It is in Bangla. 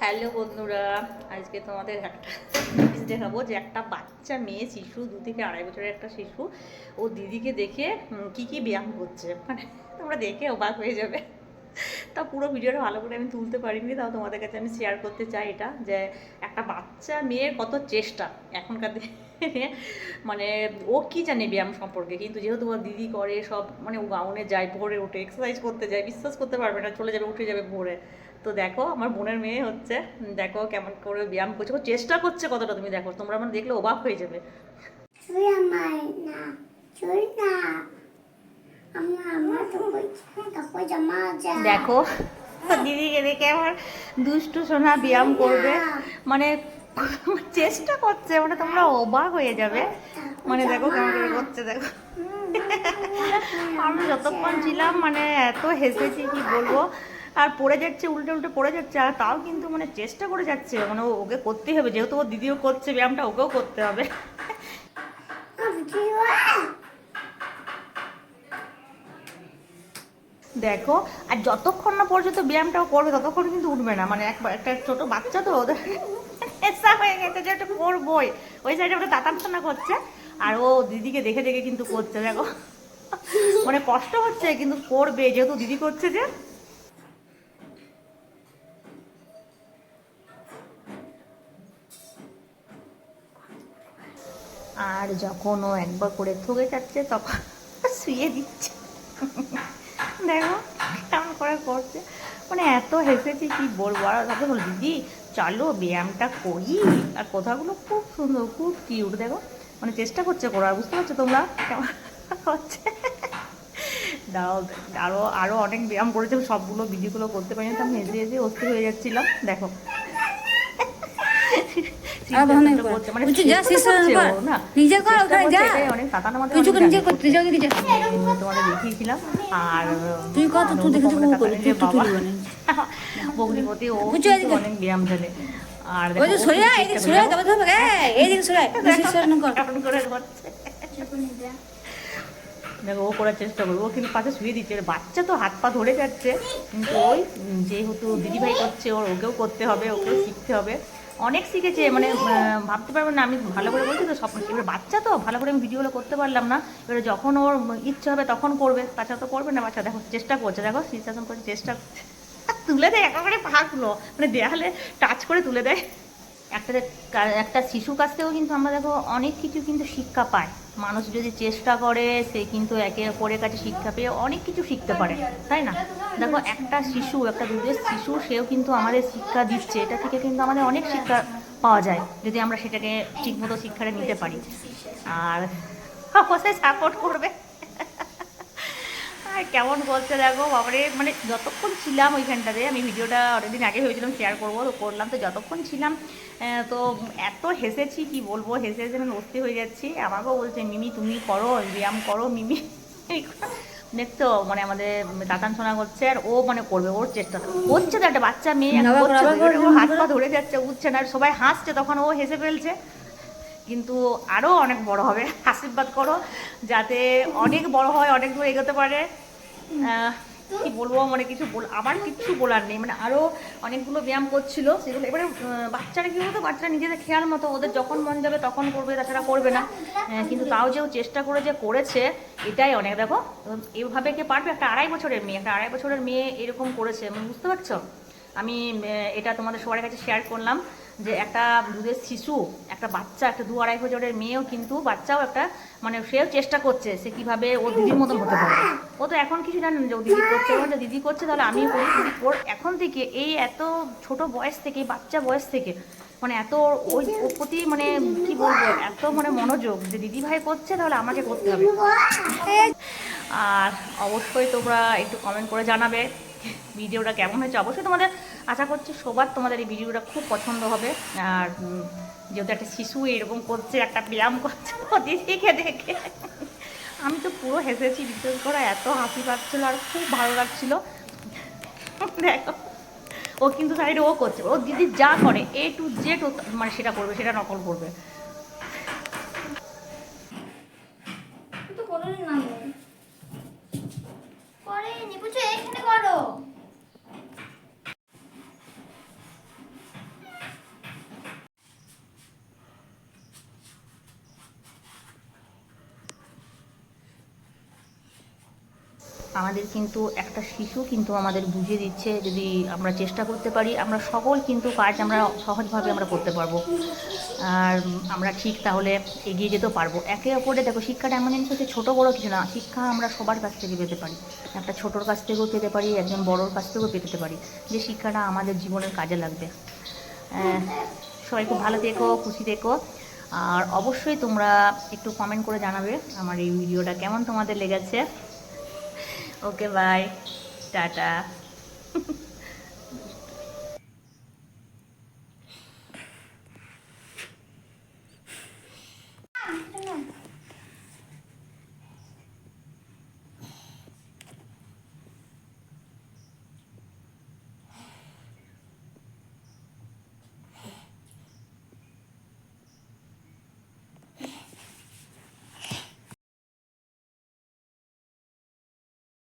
হ্যালো বন্ধুরা, আজকে তোমাদের একটা জিনিস দেখাবো যে একটা বাচ্চা মেয়ে শিশু 2 থেকে 2.5 বছরের একটা শিশু ও দিদিকে দেখে কি কি ব্যায়াম করছে, মানে তোমরা দেখে অবাক হয়ে যাবে। তা পুরো ভিডিওটা ভালো করে আমি তুলতে পারিনি, তাও তোমাদের কাছে আমি শেয়ার করতে চাই এটা যে একটা বাচ্চা মেয়ের কত চেষ্টা এখনকার দিনে। মানে ও কি জানে ব্যায়াম সম্পর্কে, কিন্তু যেহেতু ওর দিদি করে সব, মানে ও গাউনে যায়, ভোরে উঠে এক্সারসাইজ করতে যায়, বিশ্বাস করতে পারবে না, চলে যাবে উঠে যাবে ভোরে। তো দেখো আমার বোনের মেয়ে হচ্ছে, দেখো কেমন করে ব্যায়াম করছে, ও চেষ্টা করছে কতটা, তুমি দেখো, তোমরা মানে দেখলে অবাক হয়ে যাবে। দেখো দিদিকে দেখে আমার দুষ্টু সোনা ব্যায়াম করবে, মানে চেষ্টা করছে, মানে তোমরা অবাক হয়ে যাবে। মানে দেখো কেমন করে করছে, দেখো। আমি যতক্ষণ ছিলাম মানে এত হেসেছি কি বলবো, আর পড়ে যাচ্ছে, উল্টে উল্টে পড়ে যাচ্ছে, আর তাও কিন্তু মানে চেষ্টা করে যাচ্ছে, মানে ওকে করতেই হবে, যেহেতু ও দিদিও করছে ব্যায়ামটা, ওকেও করতে হবে। দেখো, আর যতক্ষণ না পর্যন্ত ব্যায়ামটাও করবে ততক্ষণ কিন্তু উঠবে না, মানে একটা ছোট বাচ্চা তো ওদের নেশা হয়ে গেছে যে একটু করবোই। ওই সাইডে ওটা তাতামছানা করছে, আর ও দিদিকে দেখে দেখে কিন্তু করছে, দেখো। মানে কষ্ট হচ্ছে কিন্তু করবে, যেহেতু দিদি করছে যে। আর যখন ও একবার করে থকে যাচ্ছে তখন শুয়ে দিচ্ছে, দেখো কেমন করে করছে। মানে এত হেসেছি কি বলবো, আর তারপরে বল দিদি চলো ব্যায়ামটা করি, আর কথাগুলো খুব সুন্দর, খুব কিউট, দেখো মানে চেষ্টা করছে করার, বুঝতে পারছো তোমরা কেমন হচ্ছে। দাও, আরও আরও অনেক ব্যায়াম করেছে, সবগুলো ভিডিওগুলো করতে পারিনি, তো আমি হেসে হেসে অস্থির হয়ে যাচ্ছিলাম, দেখো। মানে তোমাদের দেখিয়েছিলাম। আর বাবা বগ্নিপতি ও অনেক ব্যায়াম জানে, আর দেখো ও করার চেষ্টা করবো, ও কিন্তু পাশে শুয়ে দিচ্ছে, বাচ্চা তো হাত পা ধরে যাচ্ছে, কিন্তু ওই যেহেতু দিদিভাই করছে ওকেও করতে হবে, ওকেও শিখতে হবে। অনেক শিখেছে, মানে ভাবতে পারবেন না, আমি ভালো করে বলছি তো সব, এবার বাচ্চা তো ভালো করে আমি ভিডিওগুলো করতে পারলাম না, এবারে যখন ওর ইচ্ছে হবে তখন করবে, তাছাড়া তো করবে না বাচ্চা। দেখো চেষ্টা করছে, দেখো শীর্ষাসন করছে, চেষ্টা তুলে দেয় একেবারে পাগুলো, মানে দেয়ালে টাচ করে তুলে দেয়। একটা একটা শিশুর কাছ থেকেও কিন্তু আমরা দেখো অনেক কিছু কিন্তু শিক্ষা পাই। মানুষ যদি চেষ্টা করে সে কিন্তু একে অপরের কাছে শিক্ষা পেয়ে অনেক কিছু শিখতে পারে, তাই না? দেখো একটা শিশু, একটা দুধের শিশু, সেও কিন্তু আমাদের শিক্ষা দিচ্ছে, এটা থেকে কিন্তু আমাদের অনেক শিক্ষা পাওয়া যায় যদি আমরা সেটাকে ঠিকমতো শিক্ষাটা নিতে পারি। আর অবশ্যই সাপোর্ট করবে। আর কেমন বলছে দেখো বাবারে, মানে যতক্ষণ ছিলাম ওইখানটাতে, আমি ভিডিওটা অনেকদিন আগে ভেবেছিলাম শেয়ার করবো, তো করলাম, তো যতক্ষণ ছিলাম তো এত হেসেছি কি বলবো, হেসে হেসে আমি অস্থির হয়ে যাচ্ছি। আমাকেও বলছে মিমি তুমি করো ব্যায়াম করো মিমি। দেখছো মানে আমাদের দাতান শোনা করছে, আর ও মানে করবে, ওর চেষ্টা করছে, তো একটা বাচ্চা মেয়ে ওর হাত পা ধরে যাচ্ছে, উঠছে না, আর সবাই হাসছে, তখন ও হেসে ফেলছে। কিন্তু আরও অনেক বড় হবে, আশীর্বাদ করো যাতে অনেক বড় হয়, অনেক দূর এগোতে পারে। কি বলবো, মানে কিছু আমার কিচ্ছু বলার নেই, মানে আরও অনেকগুলো ব্যায়াম করছিল সেগুলো, এবারে বাচ্চারা কী বলতো, বাচ্চারা নিজেদের খেয়াল মতো, ওদের যখন মন যাবে তখন করবে, তাছাড়া করবে না। কিন্তু তাও যেও চেষ্টা করে যে করেছে, এটাই অনেক। দেখো এইভাবে কে পারবে, একটা 2.5 বছরের মেয়ে, একটা 2.5 বছরের মেয়ে এরকম করেছে, মানে বুঝতে পারছো। আমি এটা তোমাদের সবার কাছে শেয়ার করলাম যে একটা দুধের শিশু, একটা বাচ্চা, একটা 2-2.5 বছরের মেয়েও কিন্তু, বাচ্চাও একটা, মানে সেও চেষ্টা করছে সে কীভাবে ও দিদির মতন হতে পারে। ও তো এখন কিছু জানেন যে ও দিদি করছে, বলছে দিদি করছে তাহলে আমিও করি, দিদি ওর এখন থেকে এই এত ছোট বয়স থেকে, বাচ্চা বয়স থেকে, মানে এত ওই ওর প্রতি, মানে কি বলবো, এত মানে মনোযোগ যে দিদি ভাই করছে তাহলে আমাকে করতে হবে। আর অবশ্যই তোমরা একটু কমেন্ট করে জানাবে ভিডিওটা কেমন হয়েছে। অবশ্যই তোমাদের, আশা করছি সবার তোমাদের এই ভিডিওটা খুব পছন্দ হবে। আর যেহেতু একটা শিশু এরকম করছে, একটা ব্যায়াম করছে ও দিদিকে দেখে, আমি তো পুরো হেসেছি, বিশেষ করে এত হাসি পাচ্ছিলো আর খুব ভালো লাগছিলো। দেখো ও কিন্তু সাইডে ও করছে, ও দিদি যা করে A to Z ও মানে সেটা করবে, সেটা নকল করবে। আমাদের কিন্তু একটা শিশু কিন্তু আমাদের বুঝিয়ে দিচ্ছে, যদি আমরা চেষ্টা করতে পারি আমরা সকল কিন্তু কাজ আমরা সহজভাবে আমরা করতে পারবো। আর আমরা ঠিক তাহলে এগিয়ে যেতেও পারবো একে অপরে। দেখো, শিক্ষাটা এমন জিনিস হচ্ছে, ছোটো বড়ো কিছু না, শিক্ষা আমরা সবার কাছ থেকে পেতে পারি। একটা ছোটোর কাছ থেকেও পেতে পারি, একজন বড়োর কাছ থেকেও পেতে পারি, যে শিক্ষাটা আমাদের জীবনের কাজে লাগবে। সবাই খুব ভালো থেকো, খুশি থেকো। আর অবশ্যই তোমরা একটু কমেন্ট করে জানাবে আমার এই ভিডিওটা কেমন তোমাদের লেগেছে। ওকে, বাই, টাটা।